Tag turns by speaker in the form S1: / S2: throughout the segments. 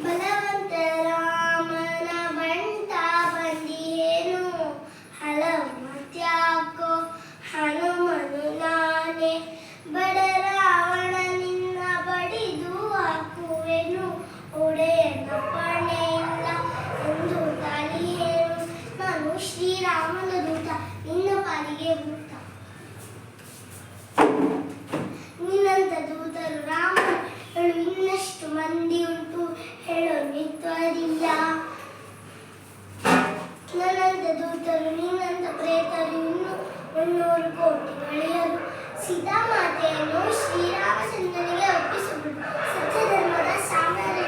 S1: ಬಲವಂತ ರಾಮನ ಬಂಟ ಬಂದಿಯೇನು ಹಲವು ಮತ್ಯಾಕೋ ಹನುಮನು ನಾನೇ ಬಡ ರಾವಣ ನಿನ್ನ ಬಡಿದು ಹಾಕುವೆನು ಒಡೆಯನ ಪಣೆ ಇಲ್ಲ ಎಂದು ತಾಳಿಯೇನು ನಾನು ಶ್ರೀರಾಮನ ದೂತ ನಿನ್ನ ಪಾಲಿಗೆ ಭೂತ ನಿನ್ನಂತ ದೂತರು ರಾಮನು ಹೇಳು ಇನ್ನಷ್ಟು ಮಂದಿ ಉಂಟು ಹೇಳೋ ನಿತ್ವರಿಲ್ಲ ನನ್ನಂತ ದೂತರು ನಿನ್ನಂತ ಪ್ರೇತರು ಇನ್ನು 300 ಕೋಟಿ ಗಳಿಯರು ಸೀತಾಮಾತೆಯನ್ನು ಶ್ರೀರಾಮಚಂದ್ರನಿಗೆ ಒಪ್ಪಿಸಿಬಿಡು ಸತ್ಯ ಧರ್ಮದ ಸಾಮ್ರಾಜ್ಯ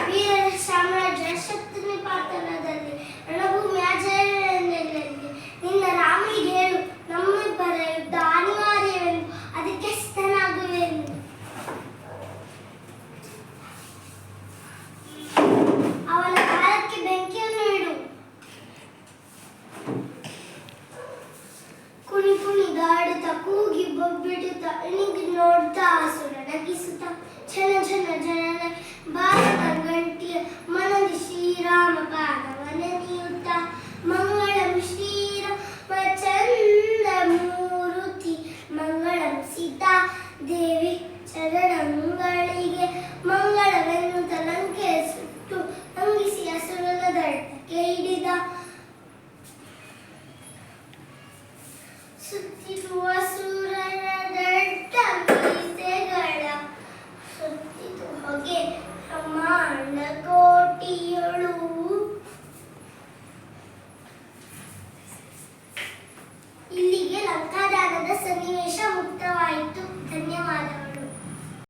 S1: ವೀರರ ಸಾಮ್ರಾಜ್ಯ ಶಕ್ತಿ ಪಾತನದಲ್ಲಿ ರಣಭೂಮಿ ಅಜಯದಲ್ಲಿ ನಿನ್ನ ರಾಮನಿಗೆ ಹೇಳು ನಮ್ಮಿಬ್ಬರ ಯುದ್ಧ ಅನಿವಾರ್ಯವೆಂದು ಅದಕ್ಕೆ ಸಿದ್ಧನಾಗುವೆನು ಅವನ ಕಾಲಕ್ಕೆ ಬೆಂಕಿಯನ್ನು ಇಡು ಕುಣಿ ಕುಣಿದಾಡುತ್ತ ಕೂಗಿ ಬೊಬ್ಬಿಡುತ್ತ ಇಣಿಗಿ ನೋಡ್ತಾ ಸುರ ನಗಿಸುತ್ತ ಝನ ಝನ ಜನನ ಭಾರತ ಗಂಟಿಯ ಮನದಿ ಶ್ರೀರಾಮ ಪಾದವ ನೆನೆಯುತ್ತ ಮಂಗಳಂ ಶ್ರೀರಾಮ ಚಂದ್ರ ಮೂರುತಿ ಮಂಗಳಂ ಸೀತಾ ದೇವಿ